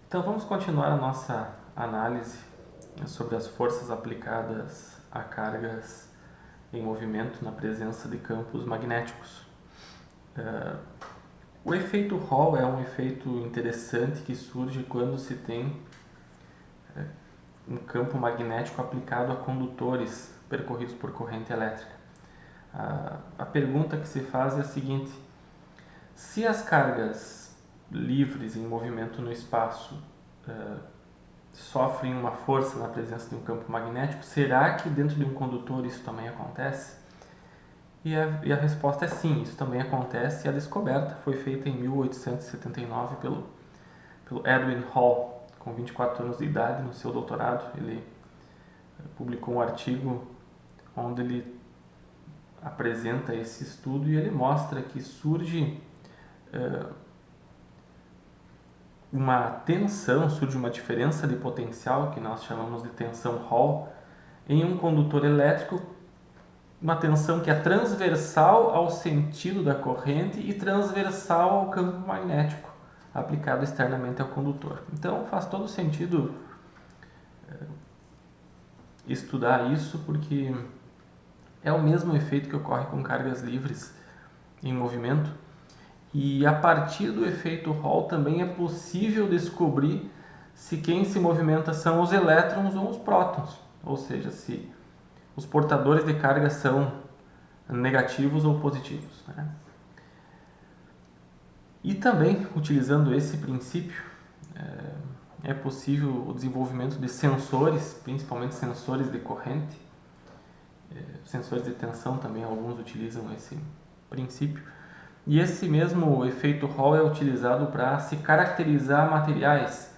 Então vamos continuar a nossa análise sobre as forças aplicadas a cargas em movimento na presença de campos magnéticos. O efeito Hall é um efeito interessante que surge quando se tem um campo magnético aplicado a condutores percorridos por corrente elétrica. A pergunta que se faz é a seguinte: se as cargas livres em movimento no espaço sofrem uma força na presença de um campo magnético, será que dentro de um condutor isso também acontece? E a resposta é sim, isso também acontece, e a descoberta foi feita em 1879 pelo Edwin Hall, com 24 anos de idade, no seu doutorado. Ele publicou um artigo onde ele apresenta esse estudo e ele mostra que surge uma tensão, surge uma diferença de potencial, que nós chamamos de tensão Hall, em um condutor elétrico, uma tensão que é transversal ao sentido da corrente e transversal ao campo magnético aplicado externamente ao condutor. Então faz todo sentido estudar isso, porque é o mesmo efeito que ocorre com cargas livres em movimento, e a partir do efeito Hall também é possível descobrir se quem se movimenta são os elétrons ou os prótons, ou seja, se os portadores de carga são negativos ou positivos, né? E também, utilizando esse princípio, é possível o desenvolvimento de sensores, principalmente sensores de corrente, sensores de tensão também, alguns utilizam esse princípio. E esse mesmo efeito Hall é utilizado para se caracterizar materiais,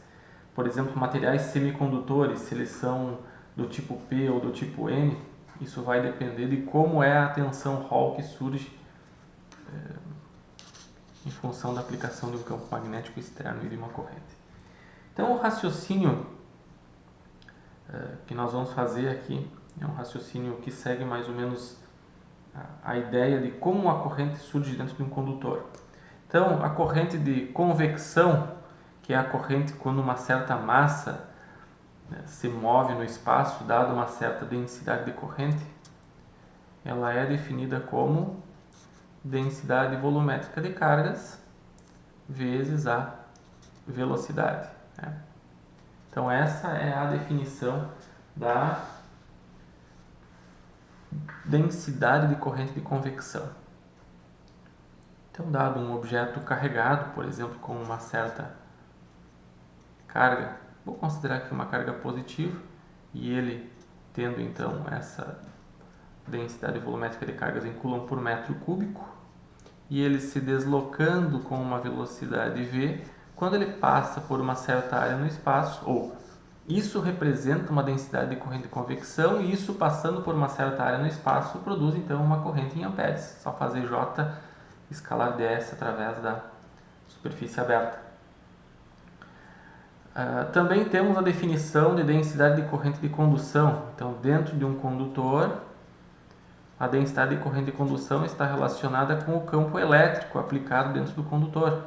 por exemplo, materiais semicondutores, se eles são do tipo P ou do tipo N. Isso vai depender de como é a tensão Hall que surge em função da aplicação de um campo magnético externo e de uma corrente. Então, o raciocínio que nós vamos fazer aqui é um raciocínio que segue mais ou menos a ideia de como a corrente surge dentro de um condutor. Então, a corrente de convecção, que é a corrente quando uma certa massa se move no espaço, dada uma certa densidade de corrente, ela é definida como densidade volumétrica de cargas vezes a velocidade, né? Então essa é a definição da densidade de corrente de convecção. Então, dado um objeto carregado, por exemplo, com uma certa carga, vou considerar aqui uma carga positiva, e ele tendo então essa densidade volumétrica de cargas em coulomb por metro cúbico, e ele se deslocando com uma velocidade v, quando ele passa por uma certa área no espaço, ou isso representa uma densidade de corrente de convecção, e isso passando por uma certa área no espaço produz então uma corrente em amperes. Só fazer J escalar ds através da superfície aberta. Também temos a definição de densidade de corrente de condução. Então, dentro de um condutor, a densidade de corrente de condução está relacionada com o campo elétrico aplicado dentro do condutor.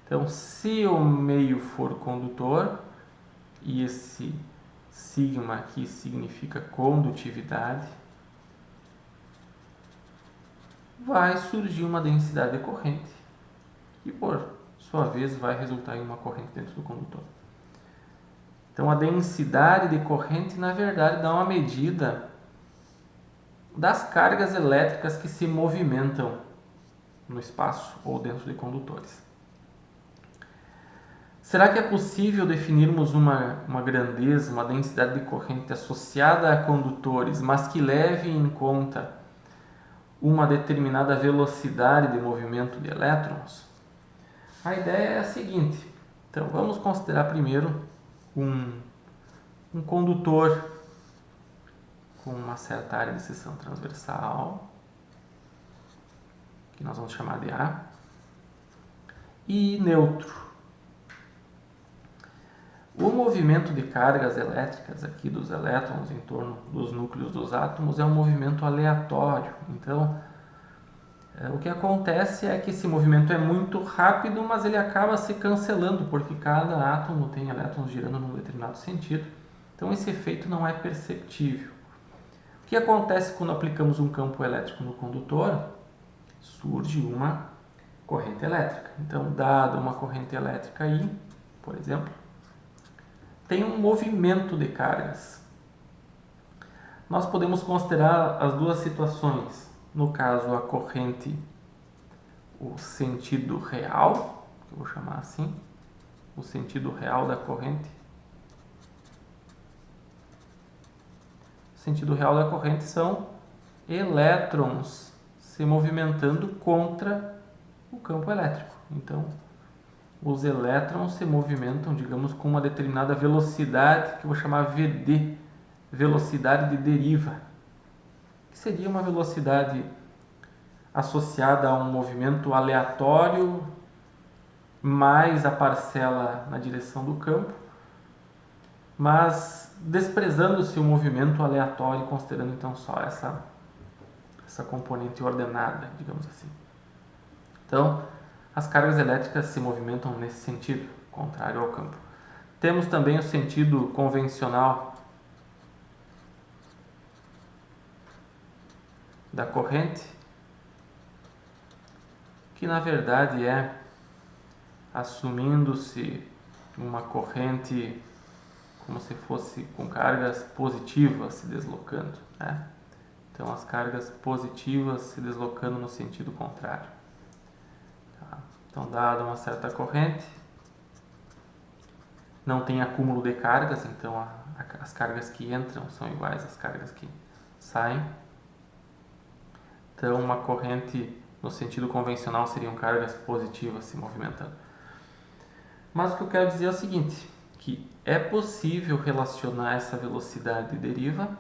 Então, se o meio for condutor, e esse sigma aqui significa condutividade, vai surgir uma densidade de corrente, e por sua vez vai resultar em uma corrente dentro do condutor. Então, a densidade de corrente, na verdade, dá uma medida das cargas elétricas que se movimentam no espaço ou dentro de condutores. Será que é possível definirmos uma grandeza, uma densidade de corrente associada a condutores, mas que leve em conta uma determinada velocidade de movimento de elétrons? A ideia é a seguinte. Então, vamos considerar primeiro um condutor com uma certa área de seção transversal, que nós vamos chamar de A, e neutro. O movimento de cargas elétricas aqui dos elétrons em torno dos núcleos dos átomos é um movimento aleatório. Então, O que acontece é que esse movimento é muito rápido, mas ele acaba se cancelando, porque cada átomo tem elétrons girando num determinado sentido. Então esse efeito não é perceptível. O que acontece quando aplicamos um campo elétrico no condutor? Surge uma corrente elétrica. Então, dada uma corrente elétrica aí, por exemplo, tem um movimento de cargas. Nós podemos considerar as duas situações. No caso, a corrente, o sentido real, que eu vou chamar assim, o sentido real da corrente. O sentido real da corrente são elétrons se movimentando contra o campo elétrico. Então, os elétrons se movimentam, digamos, com uma determinada velocidade, que eu vou chamar VD, velocidade de deriva, que seria uma velocidade associada a um movimento aleatório mais a parcela na direção do campo, mas desprezando-se o movimento aleatório, considerando então só essa componente ordenada, digamos assim. Então, as cargas elétricas se movimentam nesse sentido, contrário ao campo. Temos também o sentido convencional da corrente, que na verdade é assumindo-se uma corrente como se fosse com cargas positivas se deslocando, né? Então as cargas positivas se deslocando no sentido contrário. Tá? Então, dada uma certa corrente, não tem acúmulo de cargas, então as cargas que entram são iguais às cargas que saem. Então, uma corrente no sentido convencional seriam cargas positivas se movimentando. Mas o que eu quero dizer é o seguinte, que é possível relacionar essa velocidade de deriva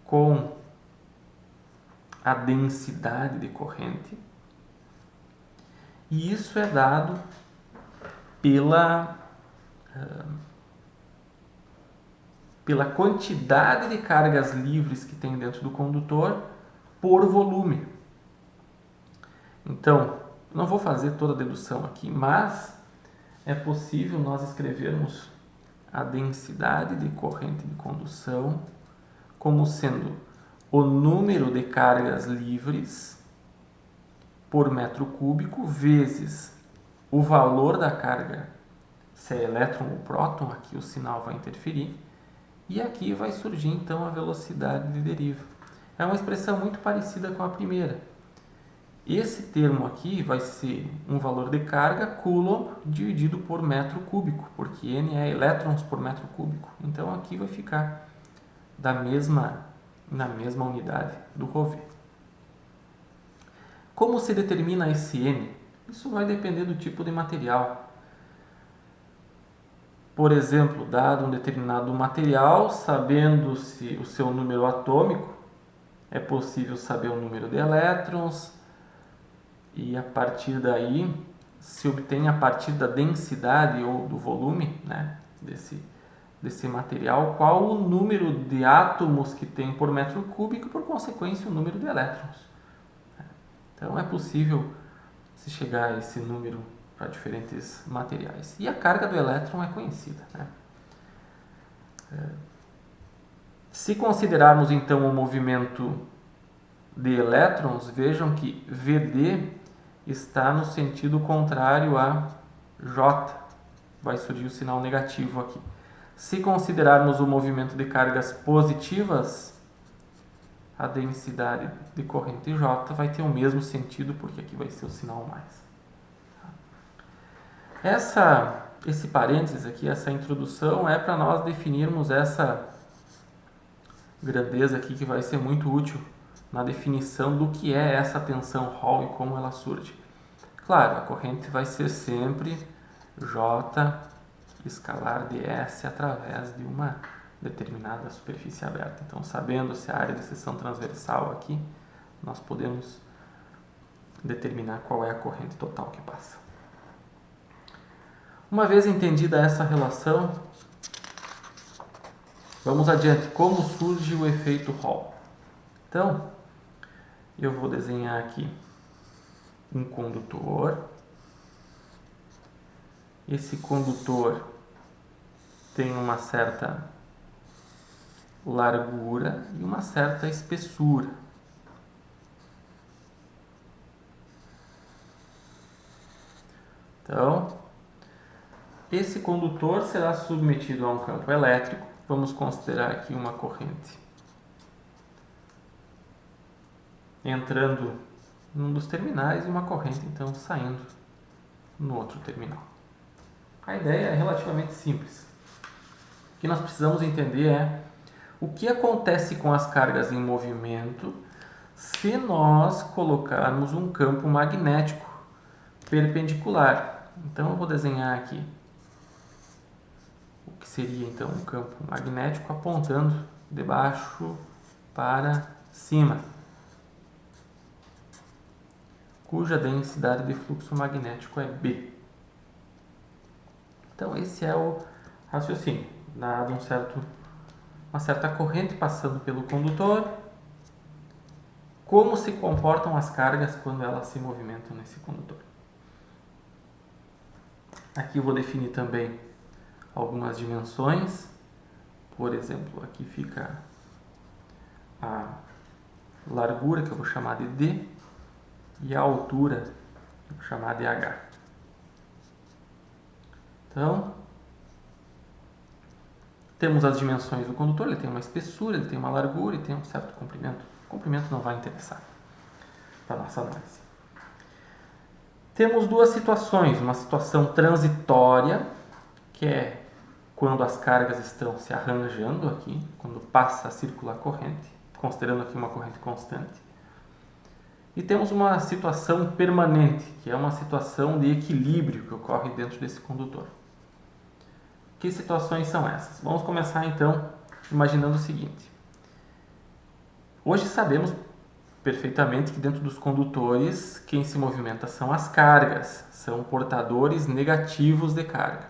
com a densidade de corrente, e isso é dado pela quantidade de cargas livres que tem dentro do condutor por volume. Então, não vou fazer toda a dedução aqui, mas é possível nós escrevermos a densidade de corrente de condução como sendo o número de cargas livres por metro cúbico vezes o valor da carga, se é elétron ou próton, aqui o sinal vai interferir, e aqui vai surgir então a velocidade de deriva. É uma expressão muito parecida com a primeira. Esse termo aqui vai ser um valor de carga coulomb dividido por metro cúbico, porque N é elétrons por metro cúbico. Então aqui vai ficar na mesma unidade do Rové. Como se determina esse N? Isso vai depender do tipo de material. Por exemplo, dado um determinado material, sabendo-se o seu número atômico, é possível saber o número de elétrons, e a partir daí se obtém a partir da densidade ou do volume, né, desse material, qual o número de átomos que tem por metro cúbico e, por consequência, o número de elétrons. Então é possível se chegar a esse número para diferentes materiais. E a carga do elétron é conhecida, né? Se considerarmos então o movimento de elétrons, vejam que VD está no sentido contrário a J. Vai surgir o sinal negativo aqui. Se considerarmos o movimento de cargas positivas, a densidade de corrente J vai ter o mesmo sentido, porque aqui vai ser o sinal mais. Esse parênteses aqui, essa introdução, é para nós definirmos essa grandeza aqui, que vai ser muito útil na definição do que é essa tensão Hall e como ela surge. Claro, a corrente vai ser sempre J escalar ds através de uma determinada superfície aberta. Então, sabendo-se a área de seção transversal aqui, nós podemos determinar qual é a corrente total que passa. Uma vez entendida essa relação, vamos adiante. Como surge o efeito Hall? Então, eu vou desenhar aqui um condutor. Esse condutor tem uma certa largura e uma certa espessura. Então, esse condutor será submetido a um campo elétrico. Vamos considerar aqui uma corrente entrando num dos terminais e uma corrente então saindo no outro terminal. A ideia é relativamente simples. O que nós precisamos entender é o que acontece com as cargas em movimento se nós colocarmos um campo magnético perpendicular. Então eu vou desenhar aqui o que seria então um campo magnético apontando de baixo para cima, cuja densidade de fluxo magnético é B. Então esse é o raciocínio. Dado uma certa corrente passando pelo condutor, como se comportam as cargas quando elas se movimentam nesse condutor. Aqui eu vou definir também algumas dimensões. Por exemplo, aqui fica a largura, que eu vou chamar de D, e a altura, que eu vou chamar de H. Então, temos as dimensões do condutor, ele tem uma espessura, ele tem uma largura e tem um certo comprimento. O comprimento não vai interessar para a nossa análise. Temos duas situações, uma situação transitória, que é quando as cargas estão se arranjando aqui, quando passa a circular a corrente, considerando aqui uma corrente constante. E temos uma situação permanente, que é uma situação de equilíbrio que ocorre dentro desse condutor. Que situações são essas? Vamos começar então imaginando o seguinte. Hoje sabemos perfeitamente que dentro dos condutores quem se movimenta são as cargas, são portadores negativos de carga.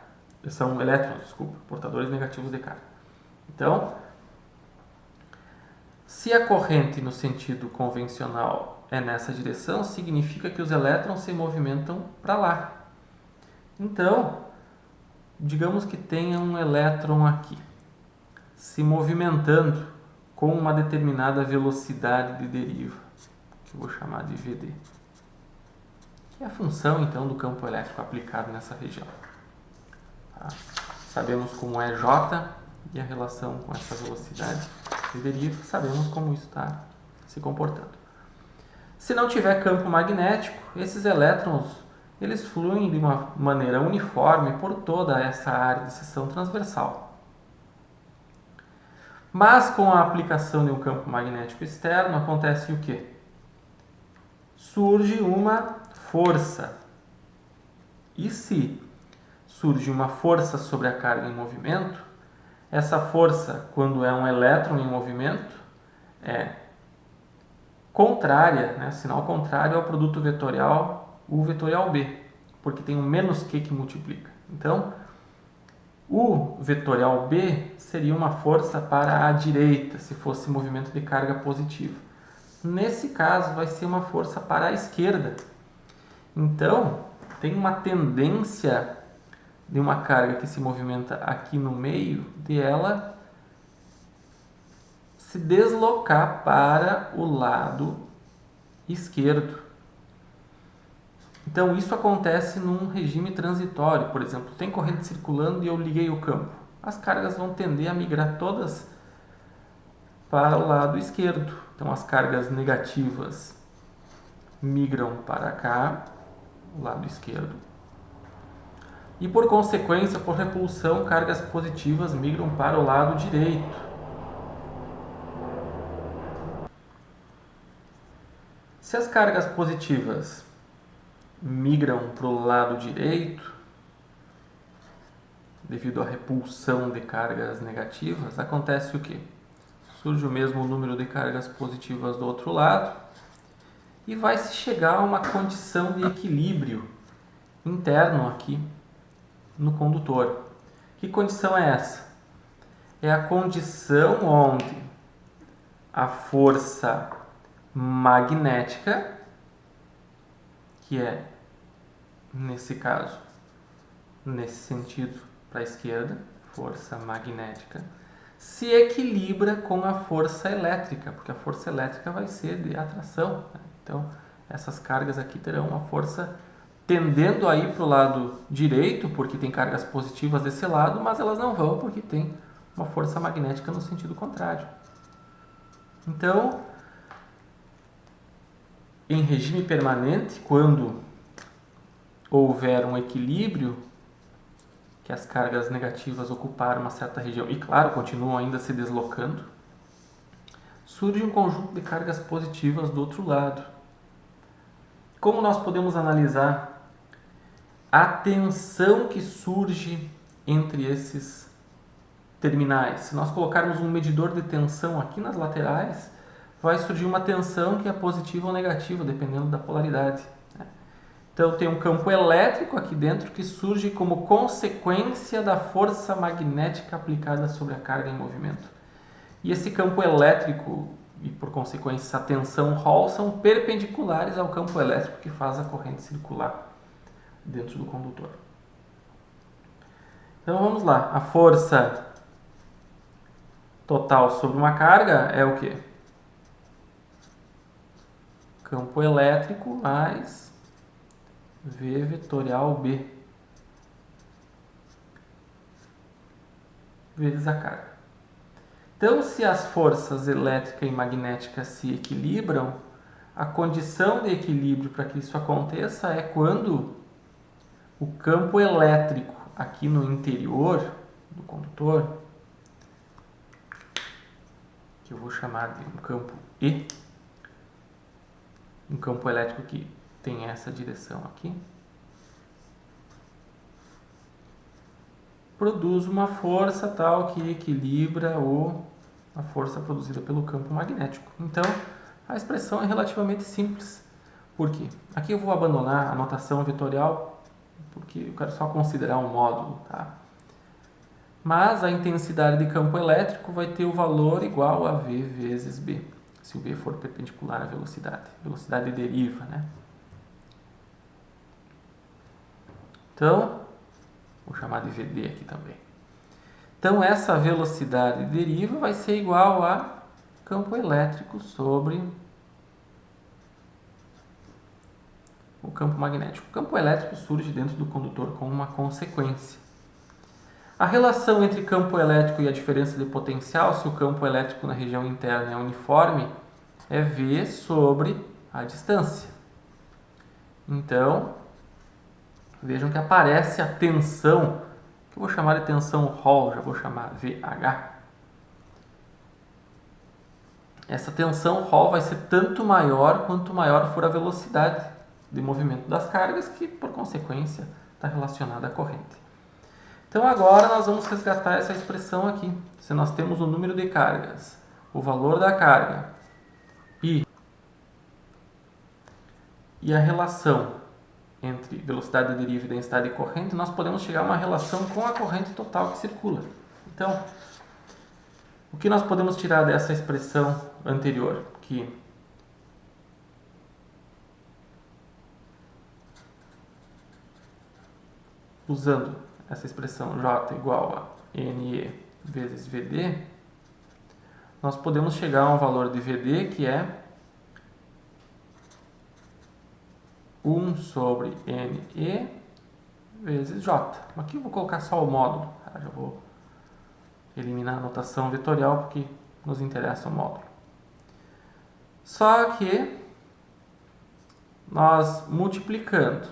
São elétrons, desculpa, portadores negativos de carga. Então, se a corrente no sentido convencional é nessa direção, significa que os elétrons se movimentam para lá. Então, digamos que tenha um elétron aqui, se movimentando com uma determinada velocidade de deriva, que eu vou chamar de VD, que é a função então do campo elétrico aplicado nessa região. Tá? Sabemos como é J e a relação com essa velocidade de deriva, sabemos como isso está se comportando. Se não tiver campo magnético, esses elétrons eles fluem de uma maneira uniforme por toda essa área de seção transversal. Mas com a aplicação de um campo magnético externo acontece o quê? Surge uma força. E se surge uma força sobre a carga em movimento, essa força, quando é um elétron em movimento, é contrária, né? Sinal contrário ao produto vetorial U vetorial B, porque tem um menos Q que multiplica. Então, U vetorial B seria uma força para a direita, se fosse movimento de carga positiva. Nesse caso, vai ser uma força para a esquerda. Então, tem uma tendência de uma carga que se movimenta aqui no meio, de ela se deslocar para o lado esquerdo. Então, isso acontece num regime transitório. Por exemplo, tem corrente circulando e eu liguei o campo. As cargas vão tender a migrar todas para o lado esquerdo. Então, as cargas negativas migram para cá, o lado esquerdo. E, por consequência, por repulsão, cargas positivas migram para o lado direito. Se as cargas positivas migram para o lado direito, devido à repulsão de cargas negativas, acontece o quê? Surge o mesmo número de cargas positivas do outro lado e vai se chegar a uma condição de equilíbrio interno aqui no condutor. Que condição é essa? É a condição onde a força magnética, que é, nesse caso, nesse sentido para a esquerda, força magnética, se equilibra com a força elétrica, porque a força elétrica vai ser de atração, né? Então, essas cargas aqui terão uma força tendendo a ir para o lado direito, porque tem cargas positivas desse lado, mas elas não vão porque tem uma força magnética no sentido contrário. Então, em regime permanente, quando houver um equilíbrio, que as cargas negativas ocuparam uma certa região e, claro, continuam ainda se deslocando, surge um conjunto de cargas positivas do outro lado. Como nós podemos analisar a tensão que surge entre esses terminais? Se nós colocarmos um medidor de tensão aqui nas laterais, vai surgir uma tensão que é positiva ou negativa, dependendo da polaridade. Então, tem um campo elétrico aqui dentro que surge como consequência da força magnética aplicada sobre a carga em movimento. E esse campo elétrico e, por consequência, a tensão Hall são perpendiculares ao campo elétrico que faz a corrente circular dentro do condutor. Então, vamos lá. A força total sobre uma carga é o quê? Campo elétrico mais V vetorial B vezes a carga. Então, se as forças elétrica e magnética se equilibram, a condição de equilíbrio para que isso aconteça é quando o campo elétrico aqui no interior do condutor, que eu vou chamar de um campo E, um campo elétrico que tem essa direção aqui, produz uma força tal que equilibra a força produzida pelo campo magnético. Então, a expressão é relativamente simples. Por quê? Aqui eu vou abandonar a notação vetorial, porque eu quero só considerar um módulo, tá? Mas a intensidade de campo elétrico vai ter o valor igual a V vezes B, se o B for perpendicular à velocidade. Velocidade deriva, né? Então, vou chamar de VD aqui também. Então, essa velocidade deriva vai ser igual a campo elétrico sobre o campo magnético. O campo elétrico surge dentro do condutor como uma consequência. A relação entre campo elétrico e a diferença de potencial, se o campo elétrico na região interna é uniforme, é V sobre a distância. Então, vejam que aparece a tensão, que eu vou chamar de tensão Hall, já vou chamar VH. Essa tensão Hall vai ser tanto maior quanto maior for a velocidade de movimento das cargas, que por consequência está relacionada à corrente. Então agora nós vamos resgatar essa expressão aqui. Se nós temos o número de cargas, o valor da carga e a relação entre velocidade de deriva e densidade de corrente, nós podemos chegar a uma relação com a corrente total que circula. Então, o que nós podemos tirar dessa expressão anterior? Que usando essa expressão J igual a NE vezes VD, nós podemos chegar a um valor de VD que é 1 sobre NE vezes J. Aqui eu vou colocar só o módulo, tá? Já vou eliminar a notação vetorial porque nos interessa o módulo. Só que nós multiplicando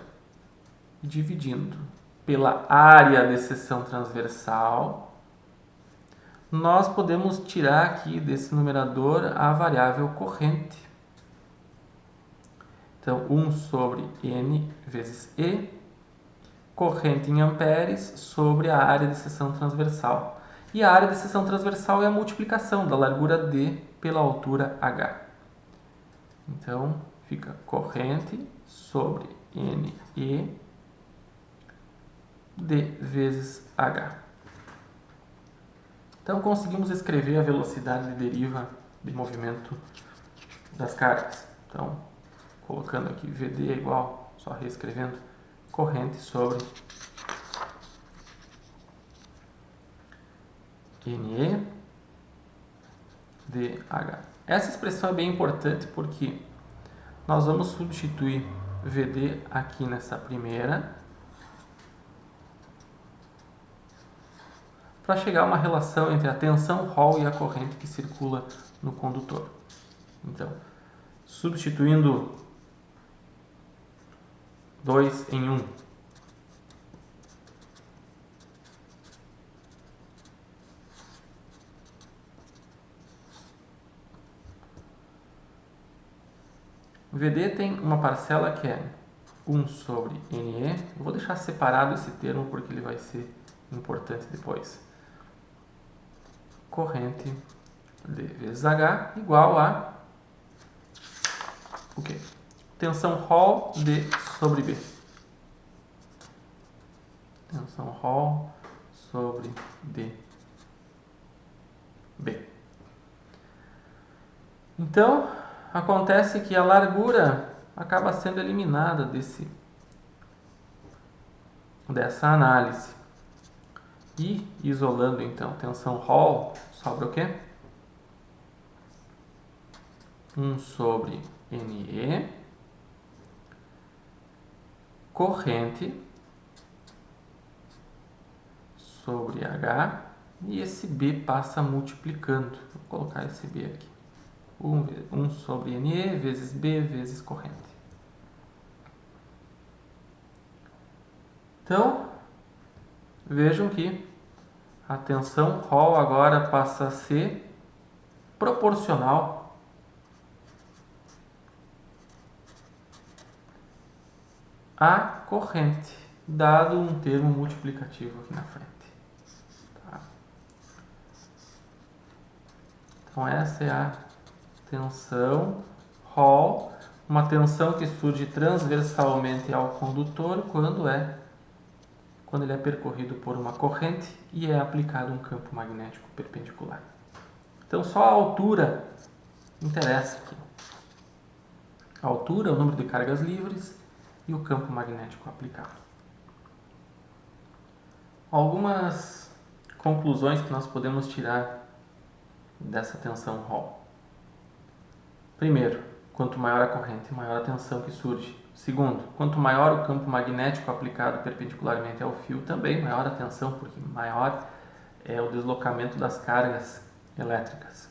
e dividindo pela área de seção transversal, nós podemos tirar aqui desse numerador a variável corrente. Então, 1 sobre N vezes E, corrente em amperes sobre a área de seção transversal. E a área de seção transversal é a multiplicação da largura D pela altura H. Então, fica corrente sobre NE D vezes H. Então, conseguimos escrever a velocidade de deriva de movimento das cargas. Então, colocando aqui VD é igual, só reescrevendo, corrente sobre NE dH. Essa expressão é bem importante porque nós vamos substituir VD aqui nessa primeira para chegar a uma relação entre a tensão Hall e a corrente que circula no condutor. Então, substituindo 2 em 1. VD tem uma parcela que é 1 sobre NE. Eu vou deixar separado esse termo porque ele vai ser importante depois. Corrente D vezes H igual a o quê? Tensão Hall D sobre B. Tensão Hall sobre D B. Então, acontece que a largura acaba sendo eliminada dessa análise. E, isolando então tensão Hall, sobra o quê? 1 sobre NE, corrente sobre H, e esse B passa multiplicando. Vou colocar esse B aqui. 1 sobre NE vezes B vezes corrente. Então, vejam que a tensão Hall agora passa a ser proporcional à corrente, dado um termo multiplicativo aqui na frente. Tá? Então, essa é a tensão Hall, uma tensão que surge transversalmente ao condutor quando ele é percorrido por uma corrente e é aplicado um campo magnético perpendicular. Então, só a altura interessa aqui. A altura, o número de cargas livres e o campo magnético aplicado. Algumas conclusões que nós podemos tirar dessa tensão Hall. Primeiro, quanto maior a corrente, maior a tensão que surge. Segundo, quanto maior o campo magnético aplicado perpendicularmente ao fio, também maior a tensão, porque maior é o deslocamento das cargas elétricas.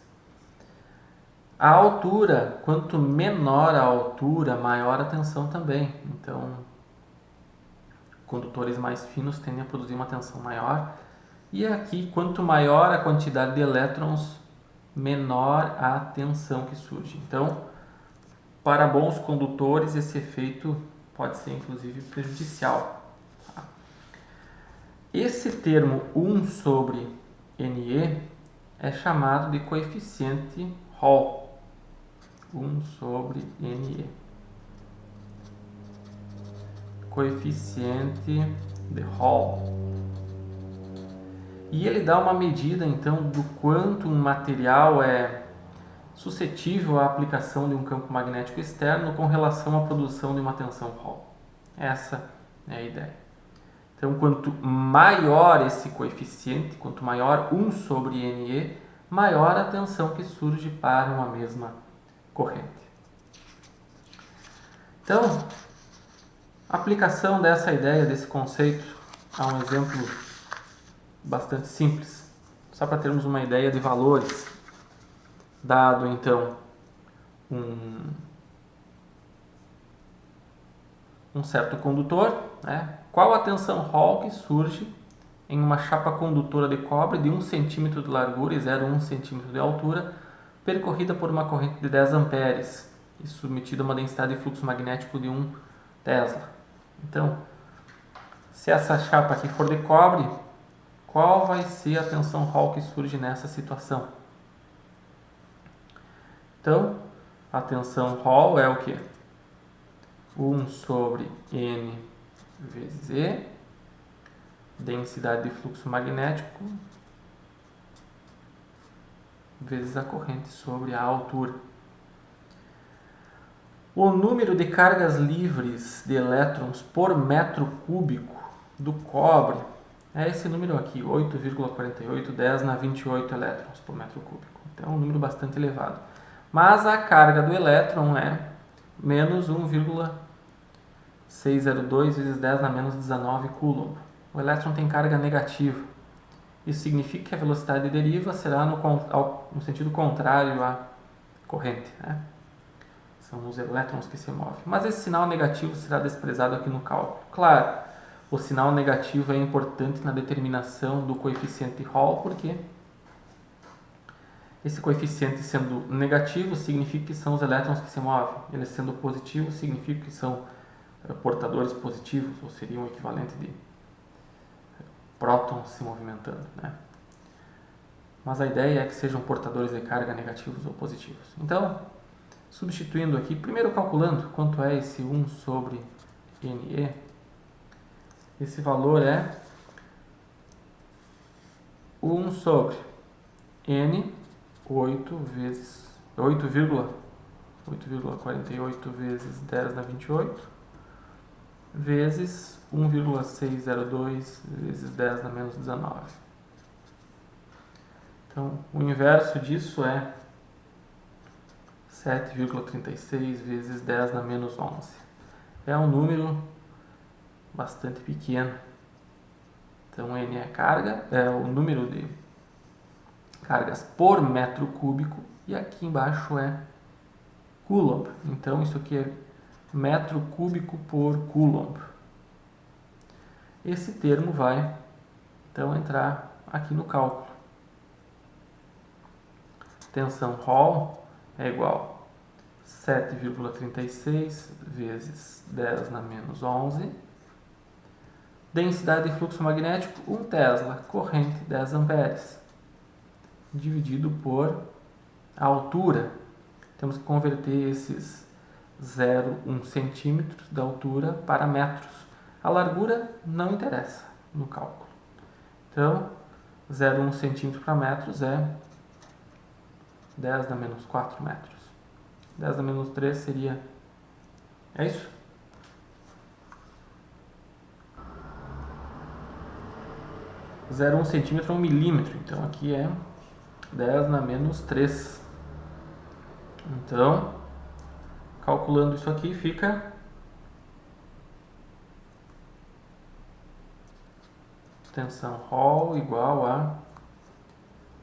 A altura, quanto menor a altura, maior a tensão também. Então, condutores mais finos tendem a produzir uma tensão maior. E aqui, quanto maior a quantidade de elétrons, menor a tensão que surge. Então, para bons condutores, esse efeito pode ser inclusive prejudicial. Tá? Esse termo 1 sobre NE é chamado de coeficiente Hall. 1 sobre NE. Coeficiente de Hall. E ele dá uma medida, então, do quanto um material é suscetível à aplicação de um campo magnético externo com relação à produção de uma tensão Hall. Essa é a ideia. Então, quanto maior esse coeficiente, quanto maior 1 sobre NE, maior a tensão que surge para uma mesma corrente. Então, a aplicação dessa ideia, desse conceito, a um exemplo bastante simples, só para termos uma ideia de valores. Dado então um certo condutor, né? Qual a tensão Hall que surge em uma chapa condutora de cobre de 1 cm de largura e 0,1 cm de altura, percorrida por uma corrente de 10 amperes e submetida a uma densidade de fluxo magnético de 1 Tesla. Então, se essa chapa aqui for de cobre, qual vai ser a tensão Hall que surge nessa situação? Então, a tensão Hall é o que? 1 sobre N vezes E, densidade de fluxo magnético, vezes a corrente sobre a altura. O número de cargas livres de elétrons por metro cúbico do cobre é esse número aqui, 8,4810 na 28 elétrons por metro cúbico. Então é um número bastante elevado. Mas a carga do elétron é menos 1,602 vezes 10 na menos 19 coulomb. O elétron tem carga negativa. Isso significa que a velocidade de deriva será no sentido contrário à corrente, né? São os elétrons que se movem. Mas esse sinal negativo será desprezado aqui no cálculo. Claro, o sinal negativo é importante na determinação do coeficiente Hall, porque esse coeficiente sendo negativo significa que são os elétrons que se movem. Ele sendo positivo significa que são portadores positivos, ou seria um equivalente de prótons se movimentando, né? Mas a ideia é que sejam portadores de carga negativos ou positivos. Então, substituindo aqui, primeiro calculando quanto é esse 1 sobre NE, esse valor é 1 sobre N, 8,48 vezes 10 na 28, vezes 1,602 vezes 10 na menos 19. Então, o inverso disso é 7,36 vezes 10 na menos 11. É um número bastante pequeno. Então, N é carga, é o número de cargas por metro cúbico, e aqui embaixo é coulomb. Então, isso aqui é metro cúbico por coulomb. Esse termo vai, então, entrar aqui no cálculo. Tensão Hall é igual a 7,36 vezes 10 na menos 11. Densidade de fluxo magnético, 1 Tesla, corrente 10 amperes, dividido por a altura. Temos que converter esses 0,1 centímetros da altura para metros. A largura não interessa no cálculo. Então, 0,1 centímetro para metros é 10 na menos 4 metros. 10 na menos 3 seria... É isso? Zero 1 centímetro é 1 milímetro. Então, aqui é 10 na menos 3. Então, calculando isso aqui, fica... Tensão Hall igual a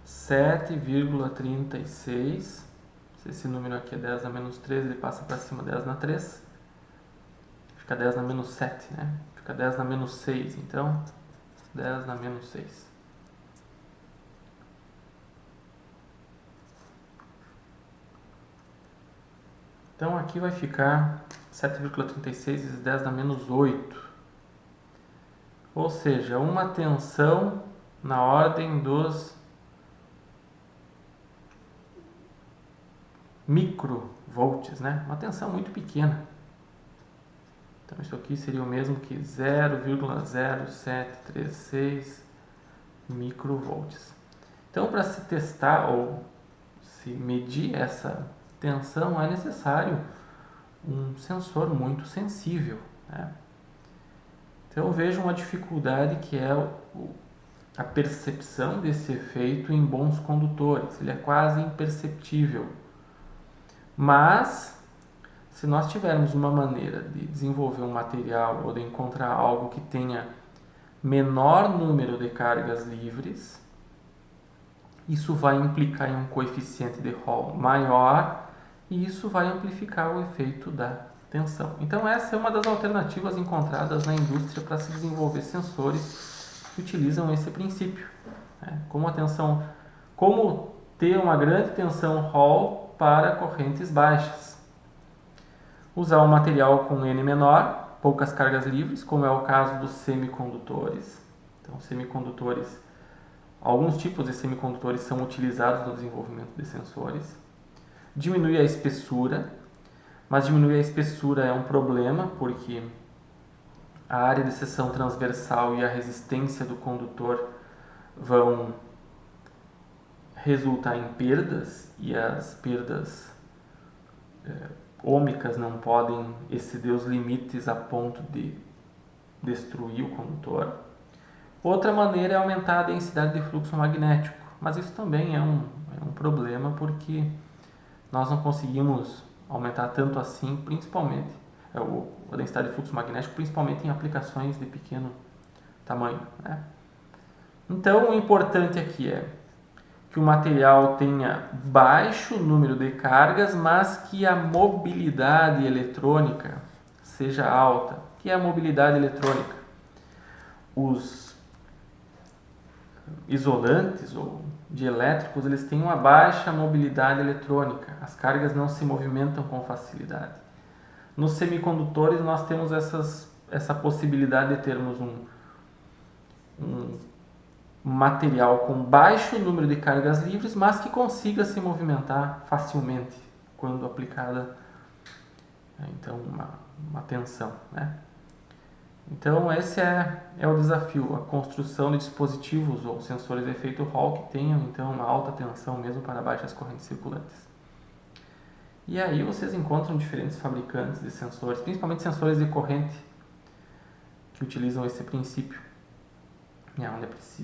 7,36. Se esse número aqui é 10 na menos 3, ele passa para cima 10 na 3. Fica 10 na menos 7, né? Fica 10 na menos 6. Então, 10 na menos 6. Então, aqui vai ficar 7,36 vezes 10 na menos 8. Ou seja, uma tensão na ordem dos microvolts, né? Uma tensão muito pequena. Então, isso aqui seria o mesmo que 0,0736 microvolts. Então, para se testar ou se medir essa tensão, é necessário um sensor muito sensível, né? Então, eu vejo uma dificuldade que é a percepção desse efeito em bons condutores. Ele é quase imperceptível. Mas, se nós tivermos uma maneira de desenvolver um material ou de encontrar algo que tenha menor número de cargas livres, isso vai implicar em um coeficiente de Hall maior e isso vai amplificar o efeito da tensão. Então, essa é uma das alternativas encontradas na indústria para se desenvolver sensores que utilizam esse princípio, né? Como ter uma grande tensão Hall para correntes baixas. Usar um material com N menor, poucas cargas livres, como é o caso dos semicondutores. Então, alguns tipos de semicondutores são utilizados no desenvolvimento de sensores. Diminuir a espessura, mas diminuir a espessura é um problema, porque a área de seção transversal e a resistência do condutor vão resultar em perdas, e as perdas ômicas não podem exceder os limites a ponto de destruir o condutor. Outra maneira é aumentar a densidade de fluxo magnético, mas isso também é um problema porque nós não conseguimos aumentar tanto assim, principalmente a densidade de fluxo magnético, principalmente em aplicações de pequeno tamanho, né? Então, o importante aqui é que o material tenha baixo número de cargas, mas que a mobilidade eletrônica seja alta. O que é a mobilidade eletrônica? Os isolantes ou dielétricos, eles têm uma baixa mobilidade eletrônica. As cargas não se movimentam com facilidade. Nos semicondutores, nós temos essa possibilidade de termos um material com baixo número de cargas livres, mas que consiga se movimentar facilmente quando aplicada, então, uma tensão, né? Então, esse é o desafio, a construção de dispositivos ou sensores de efeito Hall que tenham, então, uma alta tensão mesmo para baixas correntes circulantes. E aí vocês encontram diferentes fabricantes de sensores, principalmente sensores de corrente, que utilizam esse princípio,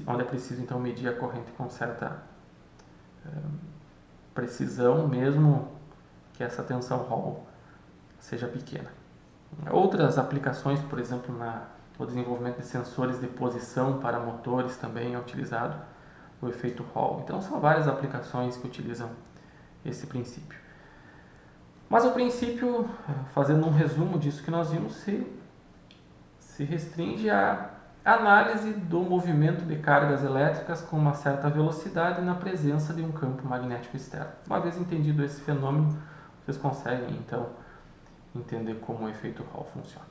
onde é preciso então medir a corrente com certa precisão, mesmo que essa tensão Hall seja pequena. Outras aplicações, por exemplo, no desenvolvimento de sensores de posição para motores também é utilizado o efeito Hall. Então são várias aplicações que utilizam esse princípio. Mas o princípio, fazendo um resumo disso que nós vimos, se restringe à análise do movimento de cargas elétricas com uma certa velocidade na presença de um campo magnético externo. Uma vez entendido esse fenômeno, vocês conseguem então entender como o efeito Hall funciona.